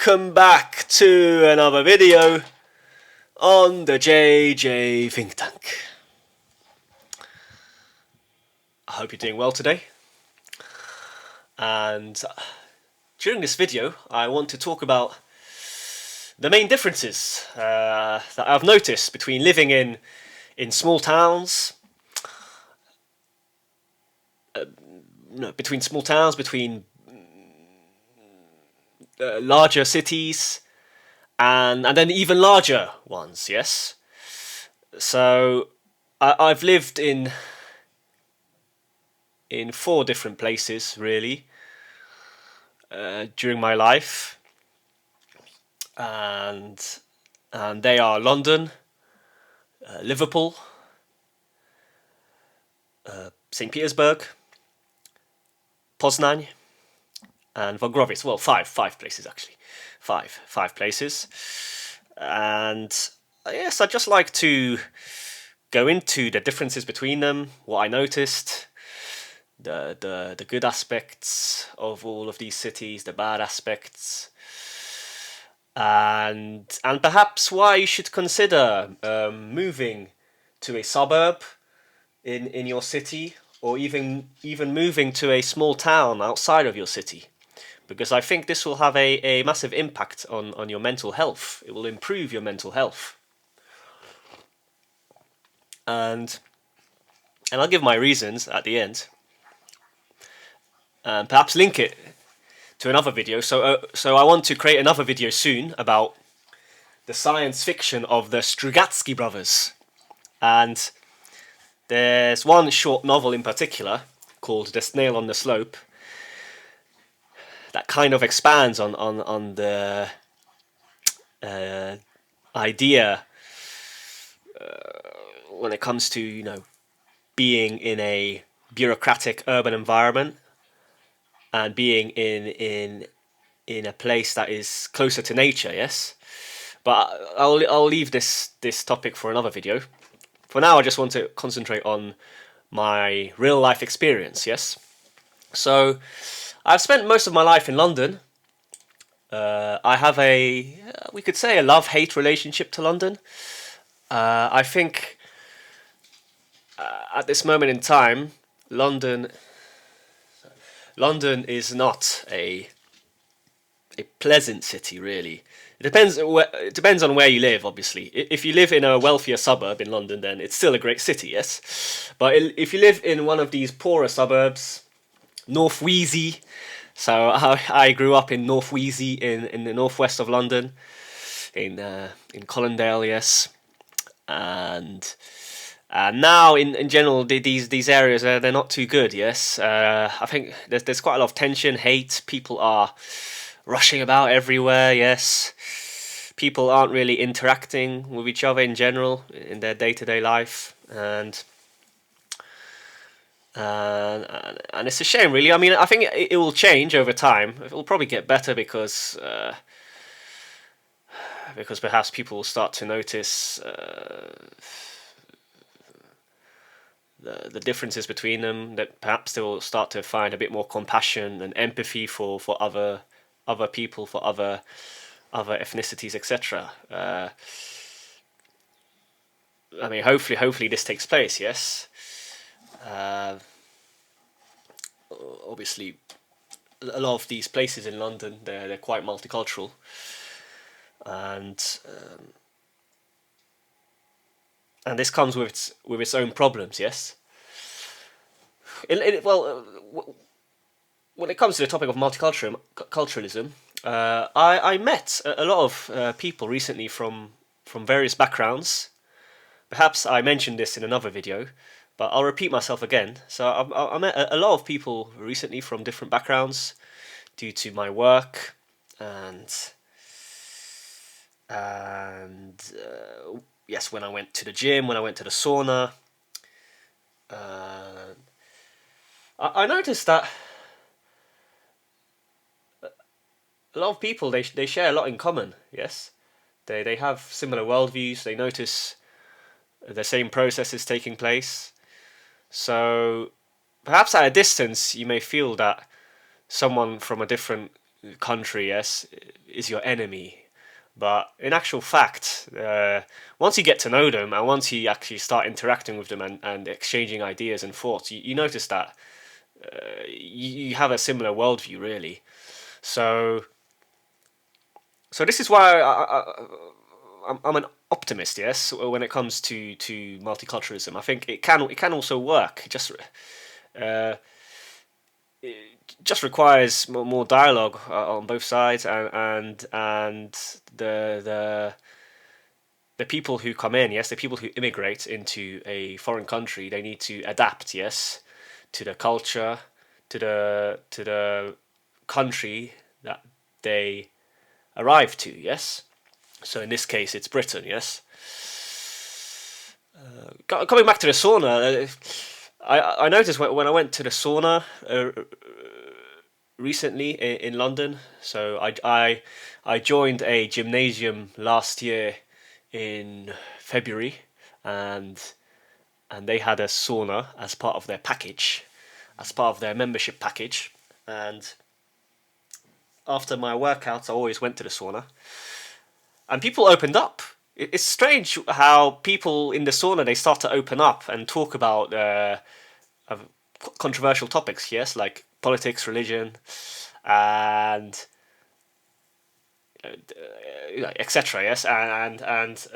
welcome back to another video on the JJ Think Tank. I hope you're doing well today, and during this video I want to talk about the main differences that I've noticed between living in small towns, between larger cities and then even larger ones. Yes, so I've lived in 4 different places really during my life, and they are London, Liverpool, St. Petersburg, Poznań, and Wągrowiec. Well, five places actually. Five places. And yes, I'd just like to go into the differences between them, what I noticed, the good aspects of all of these cities, the bad aspects, and perhaps why you should consider moving to a suburb in your city, or even moving to a small town outside of your city, because I think this will have a massive impact on your mental health. It will improve your mental health. And I'll give my reasons at the end, and perhaps link it to another video. So I want to create another video soon about the science fiction of the Strugatsky brothers. And there's one short novel in particular called The Snail on the Slope that kind of expands on the idea when it comes to being in a bureaucratic urban environment and being in a place that is closer to nature. Yes, but I'll leave this topic for another video. For now, I just want to concentrate on my real life experience. Yes, so I've spent most of my life in London. I have we could say a love-hate relationship to London. I think at this moment in time, London is not a pleasant city, really. It depends on where you live, obviously. If you live in a wealthier suburb in London, then it's still a great city, yes. But if you live in one of these poorer suburbs, North Wheezy, so I grew up in North Wheezy in the northwest of London, in Colindale, yes. And now in general, these areas they're not too good, yes. I think there's quite a lot of tension, hate. People are rushing about everywhere, yes. People aren't really interacting with each other in general in their day-to-day life, and it's a shame, really. I mean, I think it will change over time. It will probably get better because perhaps people will start to notice the differences between them. That perhaps they will start to find a bit more compassion and empathy for other people, for other ethnicities, etc. I mean, hopefully this takes place. Yes. Obviously, a lot of these places in London they're quite multicultural, and this comes with its own problems. Yes. When it comes to the topic of multiculturalism, I met a lot of people recently from various backgrounds. Perhaps I mentioned this in another video, but I'll repeat myself again. So I met a lot of people recently from different backgrounds due to my work, and yes, when I went to the gym, when I went to the sauna, I noticed that a lot of people they share a lot in common. Yes, they have similar worldviews. They notice the same processes taking place. So perhaps at a distance you may feel that someone from a different country, yes, is your enemy. But in actual fact, once you get to know them and once you actually start interacting with them and exchanging ideas and thoughts, you notice that you have a similar worldview, really. So, so this is why I'm an optimist. Yes, when it comes to multiculturalism, I think it can also work. Uh, just requires more dialogue on both sides, and the people who come in, yes, the people who immigrate into a foreign country, they need to adapt, yes, to the culture, to the country that they arrive to, yes. So in this case, it's Britain, yes. Coming back to the sauna, I noticed when I went to the sauna recently in London. So I joined a gymnasium last year in February, and they had a sauna as part of their package, as part of their membership package. And after my workouts, I always went to the sauna, and people opened up. It's strange how people in the sauna, they start to open up and talk about controversial topics, yes, like politics, religion, and etc. Yes, and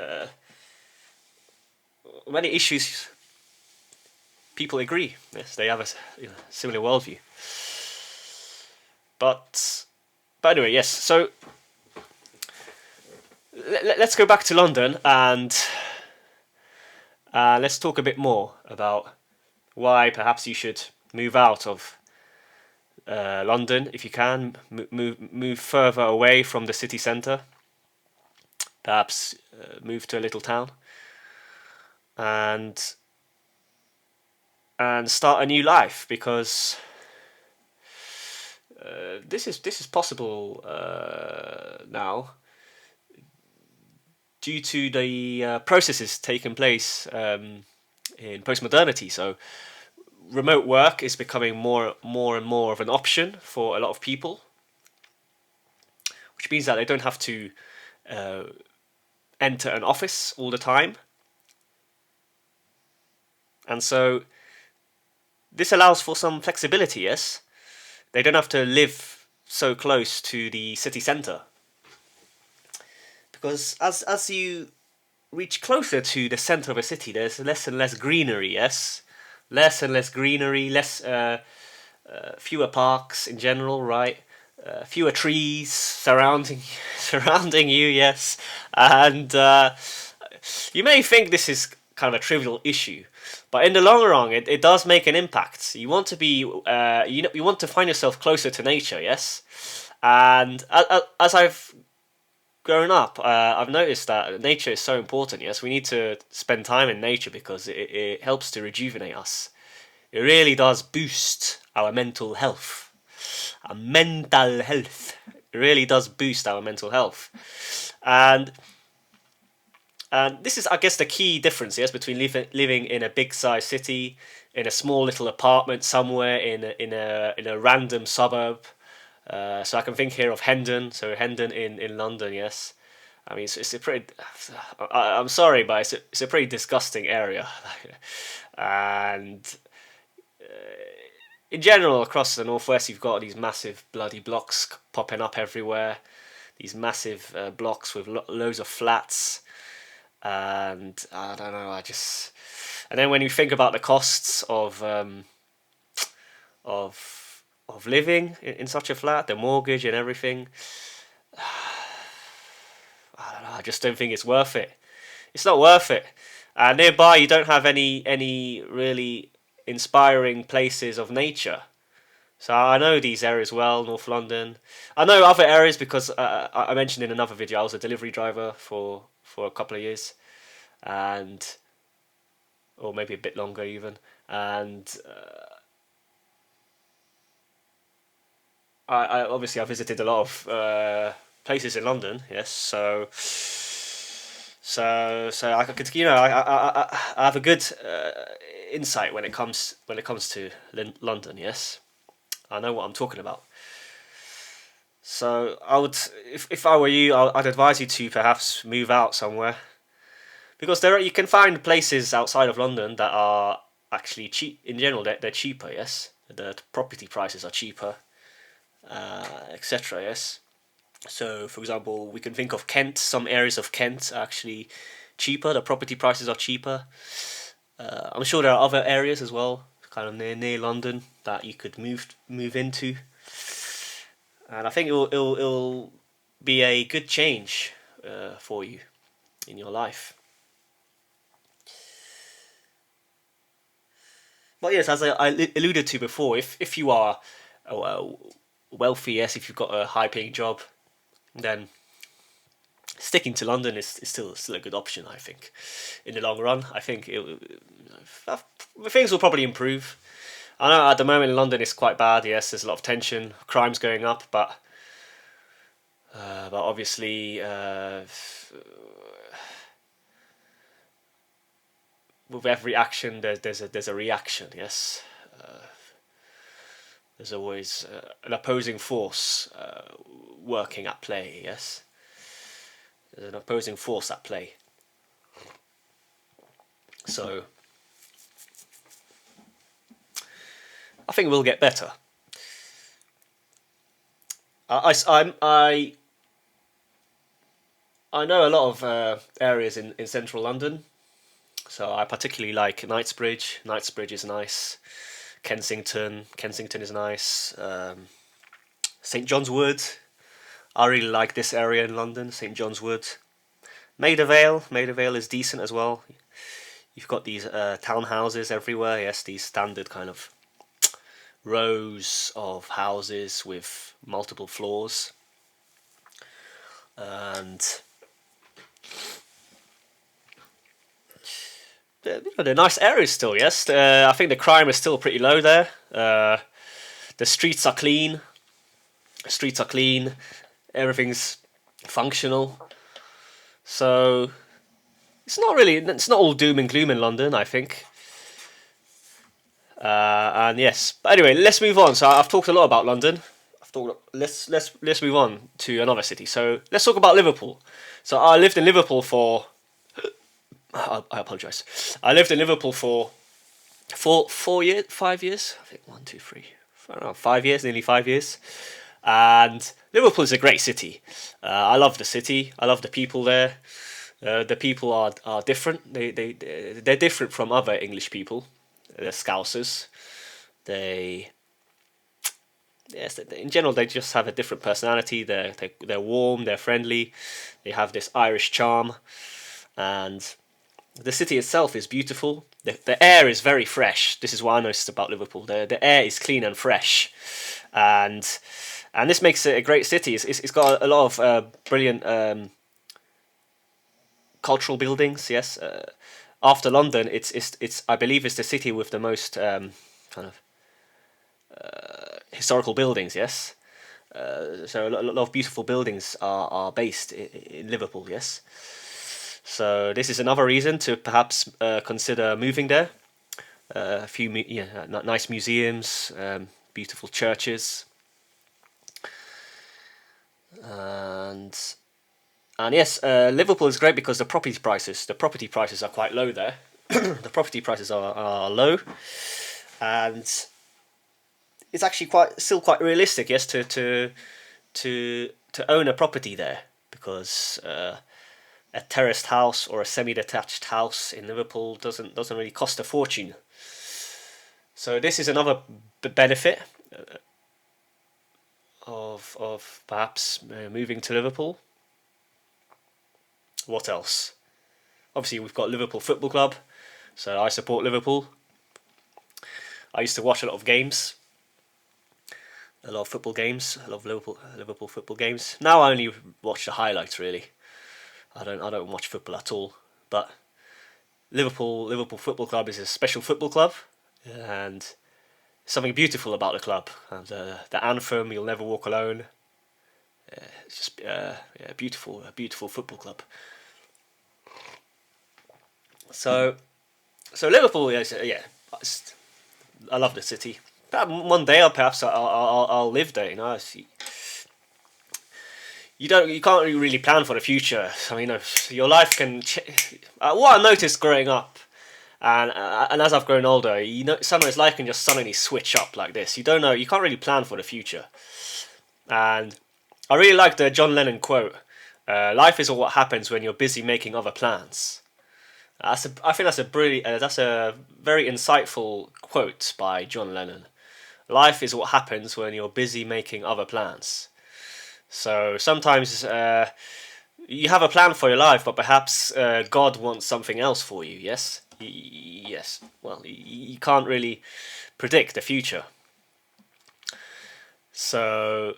many issues people agree. Yes, they have a similar worldview. But anyway, yes. So let's go back to London and let's talk a bit more about why perhaps you should move out of London if you can, move further away from the city centre, perhaps move to a little town and start a new life, because this is possible now due to the processes taking place in postmodernity. So remote work is becoming more and more of an option for a lot of people, which means that they don't have to enter an office all the time. And so this allows for some flexibility, yes? They don't have to live so close to the city centre. Because as you reach closer to the centre of a city, there's less and less greenery, yes? Less and less greenery, fewer parks in general, right? Fewer trees surrounding you, yes. And you may think this is kind of a trivial issue, but in the long run, it does make an impact. You want to be, you want to find yourself closer to nature, yes. And as I've grown up, I've noticed that nature is so important. Yes, we need to spend time in nature because it helps to rejuvenate us. It really does boost our mental health. Our mental health. It really does boost our mental health, and this is, I guess, the key difference, yes, between living in a big size city, in a small little apartment somewhere in a random suburb. So I can think here of Hendon. So Hendon in London, yes. I mean, it's a pretty. I'm sorry, but it's a pretty disgusting area, and in general across the northwest, you've got these massive bloody blocks popping up everywhere. These massive blocks with loads of flats, and I don't know. And then when you think about the costs of living in such a flat, the mortgage and everything, I don't know, I just don't think it's worth it. It's not worth it. Nearby, you don't have any really inspiring places of nature. So I know these areas well, North London. I know other areas because I mentioned in another video I was a delivery driver for a couple of years, and or maybe a bit longer even, and I obviously I visited a lot of places in London. Yes, so I could, I have a good insight when it comes to London. Yes, I know what I'm talking about. So I would, if I were you, I'd advise you to perhaps move out somewhere, because you can find places outside of London that are actually cheap. In general, they're cheaper. Yes, the property prices are cheaper, etc. Yes. So, for example, we can think of Kent. Some areas of Kent are actually cheaper. The property prices are cheaper. I'm sure there are other areas as well, kind of near London, that you could move into, and I think it'll be a good change for you in your life. But yes, as I alluded to before, if you are wealthy, yes, if you've got a high paying job, then sticking to London is still a good option. I think in the long run, I think things will probably improve. I know at the moment in London it's quite bad. Yes, there's a lot of tension, crime's going up, but obviously with every action there's a reaction. Yes, there's always an opposing force working at play. Yes, there's an opposing force at play. So I think we'll get better. I know a lot of areas in central London, so I particularly like Knightsbridge. Knightsbridge is nice. Kensington is nice. St John's Wood. I really like this area in London. St John's Wood. Maida Vale is decent as well. You've got these townhouses everywhere. Yes, these standard kind of rows of houses with multiple floors, and they're nice areas still. Yes, I think the crime is still pretty low there. The streets are clean. Everything's functional. So it's not all doom and gloom in London, I think. And yes, but anyway, let's move on. So I've talked a lot about London. Let's move on to another city. So let's talk about Liverpool. So I lived in Liverpool for. I apologise. I lived in Liverpool for 4 years, 5 years. I think 1, 2, 3. I don't know, 5 years, nearly 5 years. And Liverpool is a great city. I love the city. I love the people there. The people are different. They're different from other English people. They're Scousers. In general, they just have a different personality. They're warm. They're friendly. They have this Irish charm, and the city itself is beautiful. The air is very fresh. This is what I noticed about Liverpool. The air is clean and fresh, and this makes it a great city. It's got a lot of brilliant cultural buildings. Yes, after London, it's I believe it's the city with the most kind of historical buildings. Yes, so a lot of beautiful buildings are based in Liverpool. Yes, so this is another reason to perhaps consider moving there. A few nice museums, beautiful churches, and yes, Liverpool is great because the property prices are quite low there. The property prices are low, and it's actually still quite realistic, yes, to own a property there, because a terraced house or a semi-detached house in Liverpool doesn't really cost a fortune. So this is another benefit of perhaps moving to Liverpool. What else? Obviously, we've got Liverpool Football Club, so I support Liverpool. I used to watch a lot of games, a lot of football games. I love Liverpool football games. Now I only watch the highlights really. I don't watch football at all. But Liverpool Football Club is a special football club, and something beautiful about the club. And the anthem, "You'll Never Walk Alone." It's just a beautiful football club. So Liverpool, yes, yeah. I love the city. One day, I'll live there. You know, you can't really plan for the future. I mean, your life can. What I noticed growing up, and as I've grown older, sometimes life can just suddenly switch up like this. You don't know. You can't really plan for the future. And I really like the John Lennon quote: "Life is what happens when you're busy making other plans." I think that's a very insightful quote by John Lennon. Life is what happens when you're busy making other plans. So sometimes you have a plan for your life, but perhaps God wants something else for you. Yes, yes. Well, you can't really predict the future. So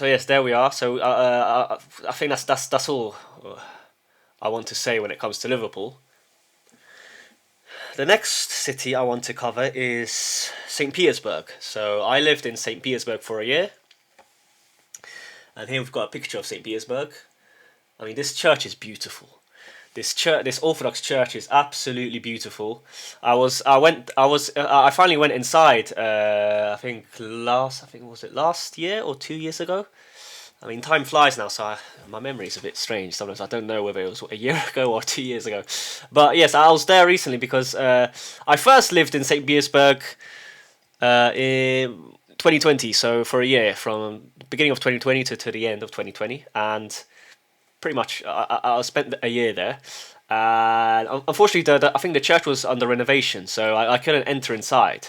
yes, there we are. So I think that's all I want to say when it comes to Liverpool. The next city I want to cover is St. Petersburg. So I lived in St. Petersburg for a year. And here we've got a picture of St. Petersburg. I mean, this church is beautiful. This Orthodox church is absolutely beautiful. I finally went inside. I think was it last year or 2 years ago. I mean, time flies now, so my memory is a bit strange. Sometimes I don't know whether it was a year ago or 2 years ago. But yes, I was there recently because I first lived in St. Petersburg in 2020, so for a year, from the beginning of 2020 to the end of 2020, and pretty much I spent a year there. And unfortunately, I think the church was under renovation, so I couldn't enter inside.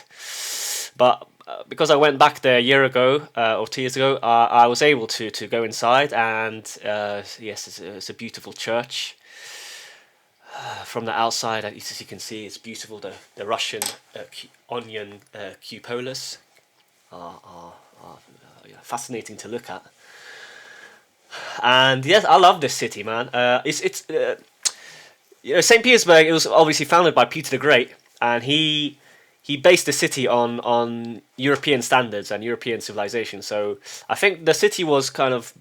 But because I went back there a year ago or 2 years ago, I was able to go inside, and yes, it's a beautiful church. From the outside, as you can see, it's beautiful. The Russian onion cupolas are fascinating to look at. And yes, I love this city, man. St. Petersburg. It was obviously founded by Peter the Great, and he based the city on European standards and European civilization. So I think the city was kind of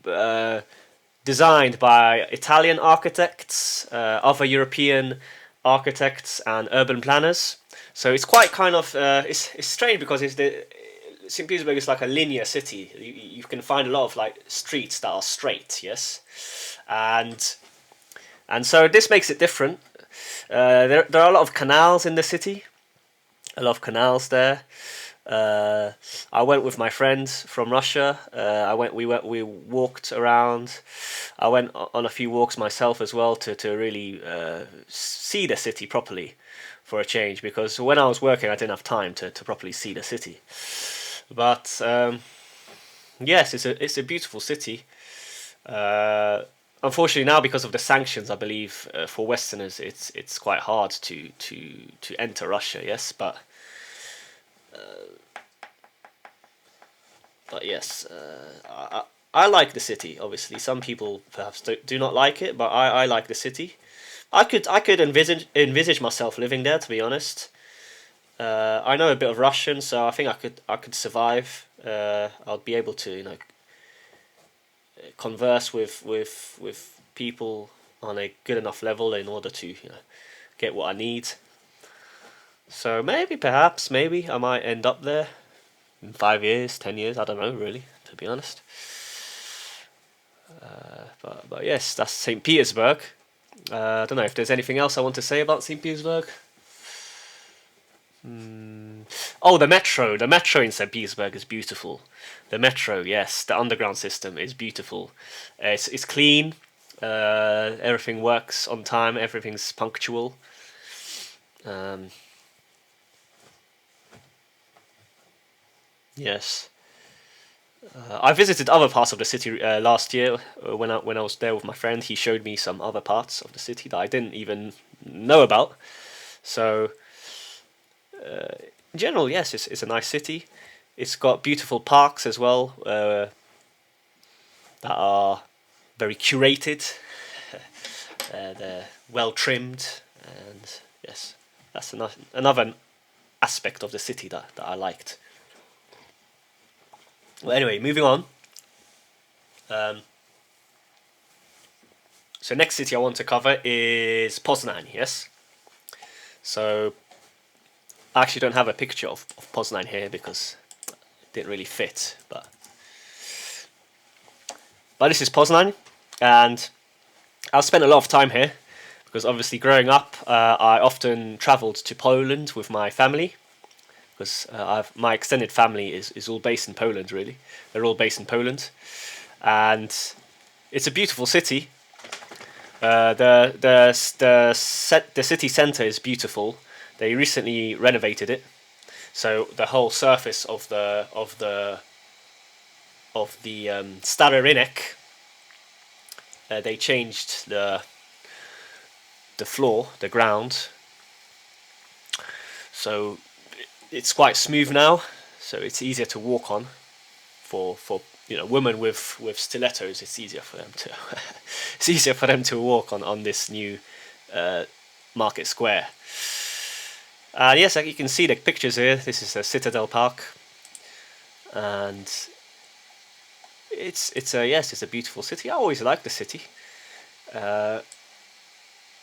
designed by Italian architects, other European architects, and urban planners. So it's quite kind of it's strange because St. Petersburg is like a linear city. You can find a lot of like streets that are straight, yes, and so this makes it different. There are a lot of canals in the city, a lot of canals there. I went with my friends from Russia. We walked around. I went on a few walks myself as well to really see the city properly, for a change, because when I was working I didn't have time to properly see the city. But yes, it's a beautiful city. Unfortunately now, because of the sanctions, I believe for Westerners it's quite hard to enter Russia. Yes, but yes, I like the city. Obviously, some people perhaps do not like it, but I like the city. I could envisage myself living there. To be honest, I know a bit of Russian, so I think I could survive. I'll be able to converse with people on a good enough level in order to get what I need. So maybe I might end up there in 5 years, 10 years. I don't know really, to be honest. But yes, that's St. Petersburg. I don't know if there's anything else I want to say about St. Petersburg. Oh, the metro. The metro in St. Petersburg is beautiful. The metro, yes, the underground system is beautiful. It's clean. Everything works on time. Everything's punctual. Yes. I visited other parts of the city last year when I was there with my friend. He showed me some other parts of the city that I didn't even know about. So, in general, yes, it's a nice city. It's got beautiful parks as well that are very curated. They're well trimmed, and yes, that's another aspect of the city that I liked. Well, anyway, moving on. So next city I want to cover is Poznań, yes? So I actually don't have a picture of Poznań here because it didn't really fit, but But this is Poznań, and I've spent a lot of time here because obviously growing up, I often travelled to Poland with my family because my extended family is all based in Poland. Really, they're all based in Poland, and it's a beautiful city. The city centre is beautiful. They recently renovated it, so the whole surface of the Stary Rynek, they changed the floor, the ground, so it's quite smooth now. So it's easier to walk on for women with stilettos. It's easier for them to it's easier for them to walk on this new market square. And yes, like you can see the pictures here. This is a Citadel Park, and it's a beautiful city. I always like the city.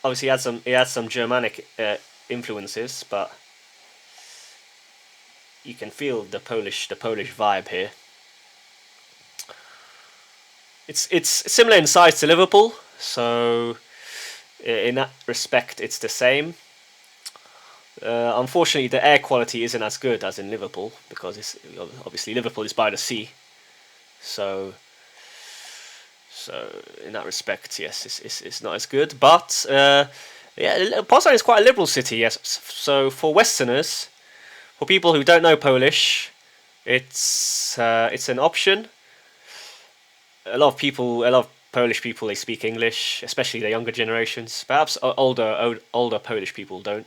Obviously, it had some Germanic influences, but you can feel the Polish vibe here. It's similar in size to Liverpool, so in that respect, it's the same. Unfortunately, the air quality isn't as good as in Liverpool because obviously Liverpool is by the sea, so in that respect, yes, it's not as good. But Poznań is quite a liberal city. Yes, so for Westerners, for people who don't know Polish, it's an option. A lot of Polish people, they speak English, especially the younger generations. Perhaps older Polish people don't,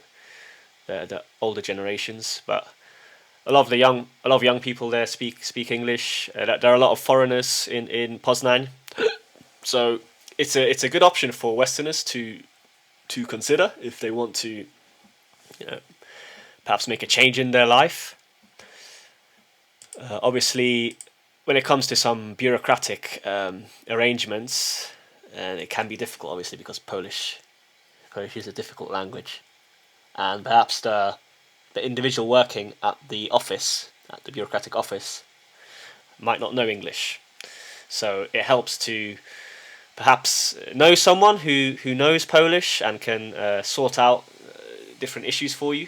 the older generations. But a lot of young people there speak English. There are a lot of foreigners in Poznań, so it's a good option for Westerners to consider if they want to, perhaps make a change in their life. Obviously, when it comes to some bureaucratic arrangements, it can be difficult, obviously, because Polish is a difficult language, and perhaps the individual working at the bureaucratic office, might not know English. So it helps to perhaps know someone who knows Polish and can sort out different issues for you,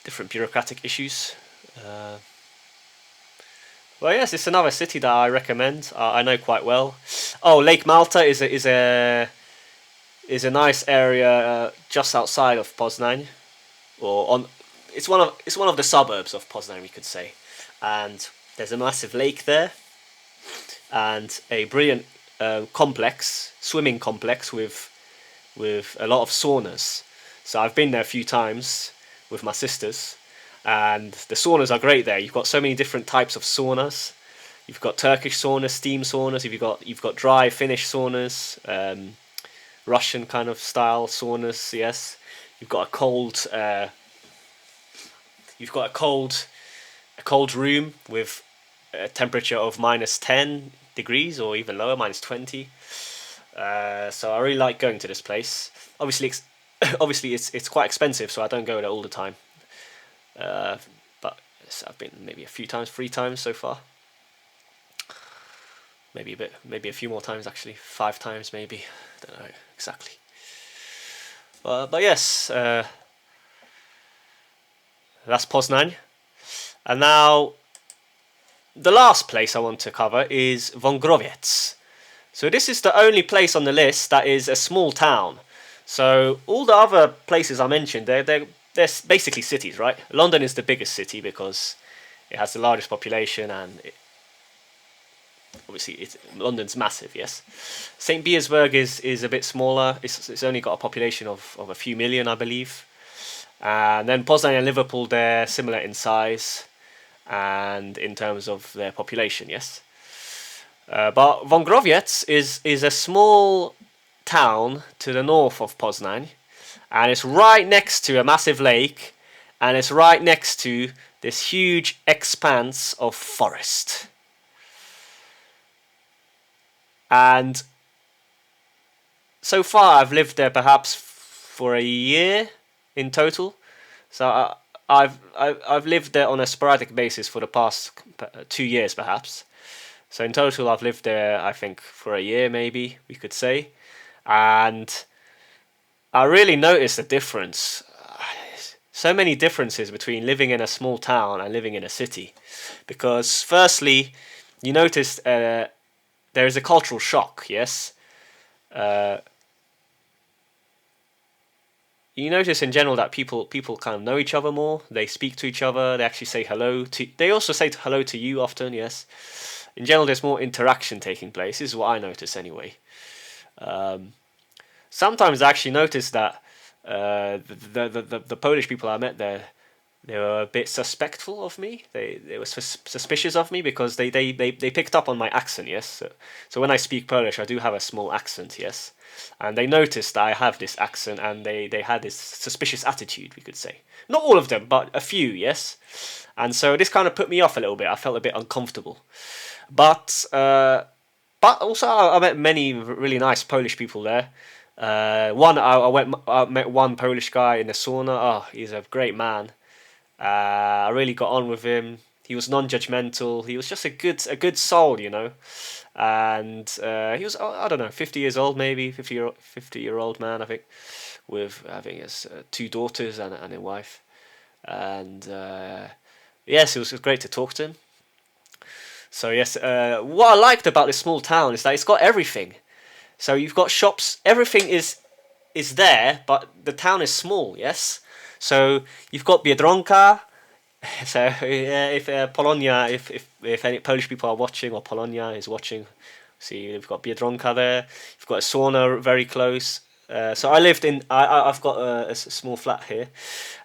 different bureaucratic issues. Well, yes, it's another city that I recommend. I know quite well. Oh, Lake Malta is a nice area just outside of Poznań, it's one of the suburbs of Poznań, we could say, and there's a massive lake there, and a brilliant swimming complex with a lot of saunas. So I've been there a few times with my sisters, and the saunas are great there. You've got so many different types of saunas. You've got Turkish saunas, steam saunas. You've got dry Finnish saunas, Russian kind of style saunas. Yes, you've got a cold room with a temperature of -10 degrees or even lower, -20. So I really like going to this place. Obviously, it's quite expensive, so I don't go there all the time. But I've been maybe a few times, 3 times so far. Maybe a few more times actually, 5 times maybe. Don't know exactly. But yes, that's Poznań. And now, the last place I want to cover is Wągrowiec. So this is the only place on the list that is a small town. So all the other places I mentioned, they're basically cities, right? London is the biggest city because it has the largest population, and obviously London's massive. Yes, St. Petersburg is a bit smaller. It's only got a population of a few million, I believe. And then Poznań and Liverpool, they're similar in size and in terms of their population. Yes, but Wągrowiec is a small town to the north of Poznań, and it's right next to a massive lake, and it's right next to this huge expanse of forest. And so far I've lived there perhaps for a year in total, so I've lived there on a sporadic basis for the past 2 years, perhaps. So in total, I've lived there, I think, for a year, maybe we could say, and I really noticed the difference. So many differences between living in a small town and living in a city, because firstly, you notice there is a cultural shock. Yes, uh, you notice in general that people kind of know each other more. They speak to each other. They actually say hello to. They also say hello to you often. Yes, in general, there's more interaction taking place. This is what I notice anyway. Um, Sometimes I actually noticed that the Polish people I met there, they were a bit suspectful of me. They were suspicious of me because they picked up on my accent. Yes, so when I speak Polish, I do have a small accent. Yes, and they noticed that I have this accent, and they had this suspicious attitude. We could say not all of them, but a few. Yes, and so this kind of put me off a little bit. I felt a bit uncomfortable, but. But also, I met many really nice Polish people there. I met one Polish guy in the sauna. Oh, he's a great man. I really got on with him. He was non-judgmental. He was just a good soul, you know. And he was, I don't know, 50 years old, maybe 50-year-old man, I think, with having his two daughters and a wife. And yes, it was great to talk to him. So yes, what I liked about this small town is that it's got everything. So you've got shops, everything is there, but the town is small. Yes, so you've got Biedronka. So if Polonia, if any Polish people are watching or Polonia is watching, see you've got Biedronka there. You've got a sauna very close. So I lived in. I've got a small flat here,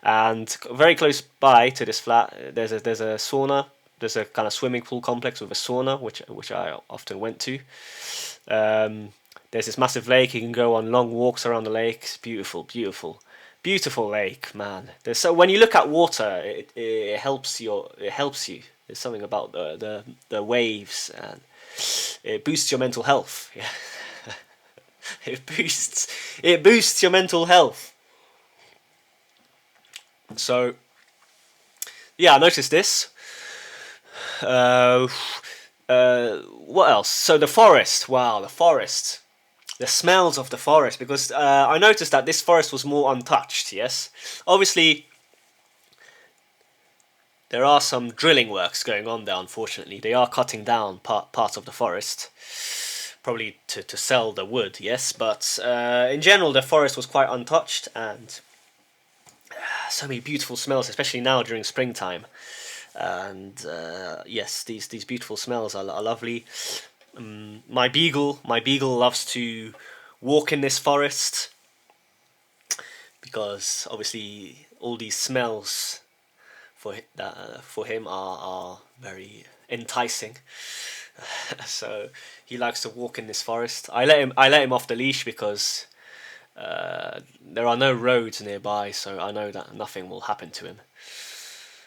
and very close by to this flat, there's a sauna. There's a kind of swimming pool complex with a sauna, which I often went to. There's this massive lake. You can go on long walks around the lake. It's beautiful, beautiful, beautiful lake, man. So when you look at water, it helps it helps you. There's something about the waves, and it boosts your mental health. Yeah, it boosts your mental health. So yeah, I noticed this. Uh, what else? So the forest. Wow, the forest. The smells of the forest, because I noticed that this forest was more untouched. Yes, obviously there are some drilling works going on there. Unfortunately, they are cutting down parts of the forest, probably to sell the wood. Yes, but in general, the forest was quite untouched, and so many beautiful smells, especially now during springtime. And yes, these beautiful smells are lovely. My beagle loves to walk in this forest because obviously all these smells for him are very enticing. So he likes to walk in this forest. I let him off the leash because there are no roads nearby, so I know that nothing will happen to him.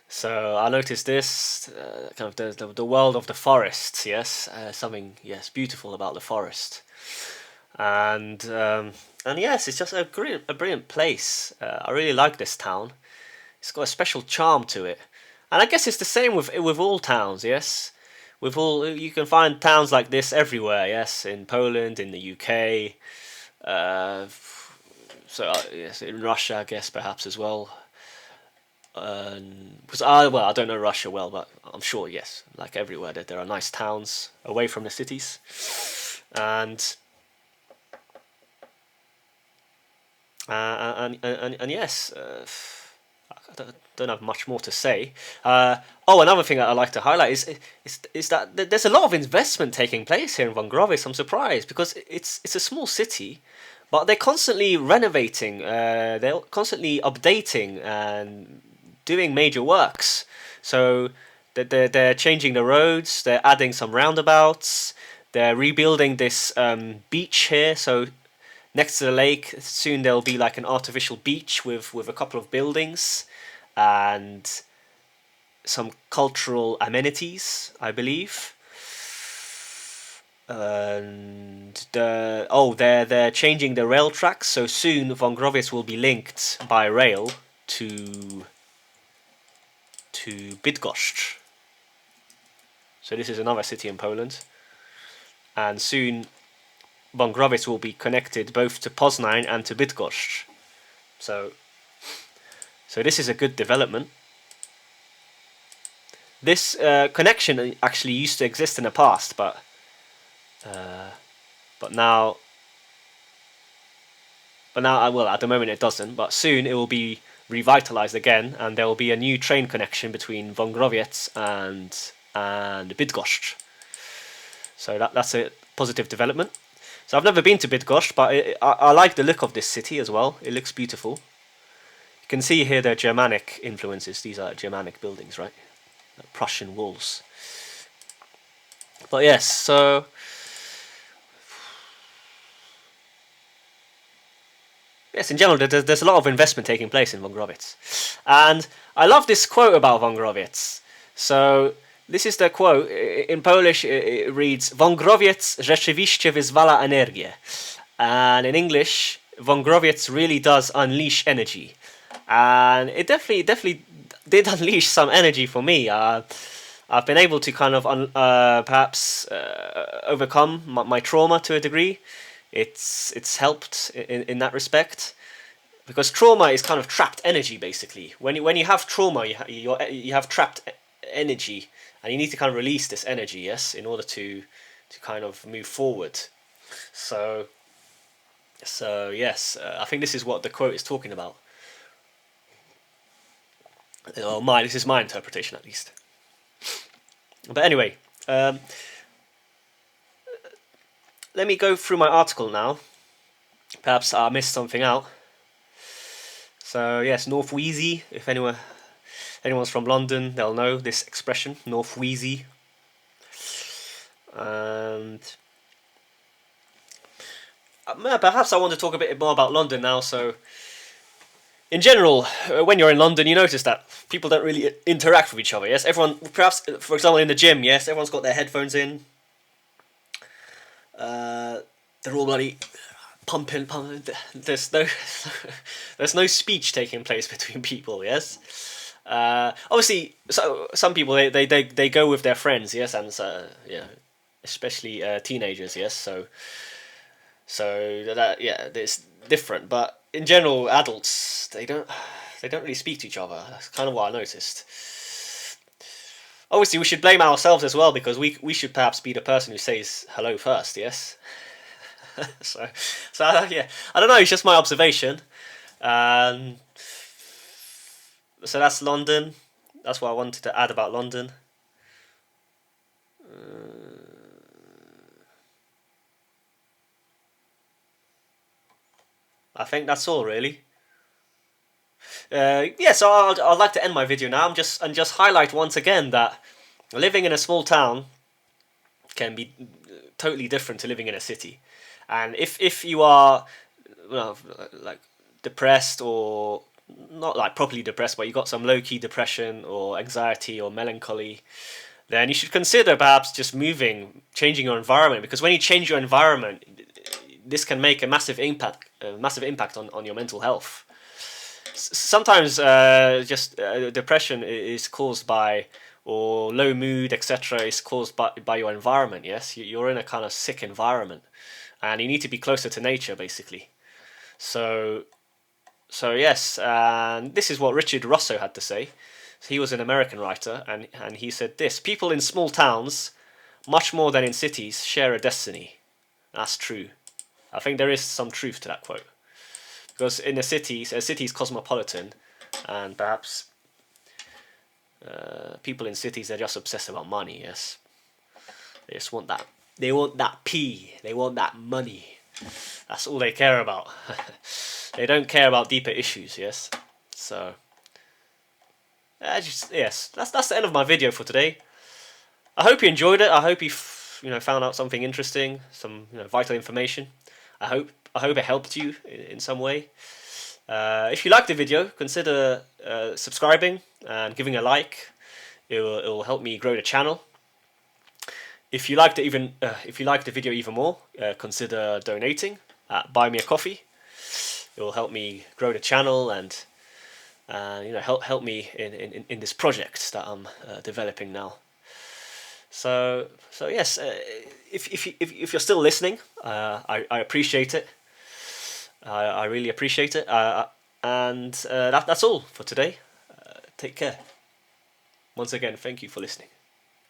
So I noticed this kind of the world of the forest. Yes, something yes beautiful about the forest, and yes, it's just a brilliant place. I really like this town. It's got a special charm to it, and I guess it's the same with all towns. Yes, with all you can find towns like this everywhere. Yes, in Poland, in the UK, uh, so yes, in Russia, I guess perhaps as well. Because I don't know Russia well, but I'm sure yes, like everywhere that there are nice towns away from the cities, and and yes, I don't have much more to say. Another thing that I like to highlight is that there's a lot of investment taking place here in Wągrowiec. I'm surprised because it's a small city, but they're constantly renovating. They're constantly updating and doing major works. So they're changing the roads. They're adding some roundabouts. They're rebuilding this beach here. So next to the lake, soon there'll be like an artificial beach with a couple of buildings and some cultural amenities, I believe. And they're changing the rail tracks, so soon Wągrowiec will be linked by rail to to Bydgoszcz. So this is another city in Poland, and soon Wągrowiec will be connected both to Poznań and to Bydgoszcz. So this is a good development. This connection actually used to exist in the past, but now, well, at the moment it doesn't. But soon it will be revitalized again, and there will be a new train connection between Wągrowiec and Bydgoszcz. So that's a positive development. So I've never been to Bydgoszcz, but I like the look of this city as well. It looks beautiful. You can see here the Germanic influences. These are Germanic buildings, right? Prussian walls. But yes, so yes, in general, there's a lot of investment taking place in Wągrowiec. And I love this quote about Wągrowiec. So this is the quote. In Polish, it reads, Wągrowiec rzeczywiście wyzwala energię. And in English, Wągrowiec really does unleash energy. And it definitely did unleash some energy for me. I've been able to kind of perhaps overcome my trauma to a degree. It's helped in that respect, because trauma is kind of trapped energy basically. When you have trauma, you have trapped energy, and you need to kind of release this energy, yes, in order to kind of move forward. So yes, I think this is what the quote is talking about. This is my interpretation at least. But anyway, let me go through my article now. Perhaps I missed something out. So yes, North Wheezy. If anyone's from London, they'll know this expression, North Wheezy. And perhaps I want to talk a bit more about London now. So in general, when you're in London, you notice that people don't really interact with each other. Yes, everyone, perhaps, for example, in the gym, yes, everyone's got their headphones in. They're all bloody pumping. There's no speech taking place between people. Yes, obviously, so some people they go with their friends. Yes, and yeah, especially teenagers. Yes, so that, yeah, it's different. But in general, adults they don't really speak to each other. That's kind of what I noticed. Obviously, we should blame ourselves as well, because we should perhaps be the person who says hello first. Yes. so yeah, I don't know. It's just my observation. So that's London. That's what I wanted to add about London. I think that's all really. Yeah, so I'd like to end my video now and just highlight once again that living in a small town can be totally different to living in a city. And if you are, well, like depressed, or not like properly depressed, but you got some low-key depression or anxiety or melancholy, then you should consider perhaps just changing your environment, because when you change your environment, this can make a massive impact on your mental health. Sometimes depression is caused by, or low mood, etc., is caused by your environment. Yes, you're in a kind of sick environment, and you need to be closer to nature, basically. So yes, and this is what Richard Russo had to say. He was an American writer, and he said this: people in small towns, much more than in cities, share a destiny. That's true. I think there is some truth to that quote. Because in a city is cosmopolitan, and perhaps people in cities are just obsessed about money. Yes, they just want that. They want that P. They want that money. That's all they care about. They don't care about deeper issues. Yes, so yes, that's the end of my video for today. I hope you enjoyed it. I hope you found out something interesting, some vital information. I hope it helped you in some way. If you liked the video, consider subscribing and giving a like. It will help me grow the channel. If you liked the video even more, consider donating at Buy Me a Coffee. It will help me grow the channel and help me in this project that I'm developing now. So yes, if you're still listening, I appreciate it. I really appreciate it. And that's all for today. Take care. Once again, thank you for listening.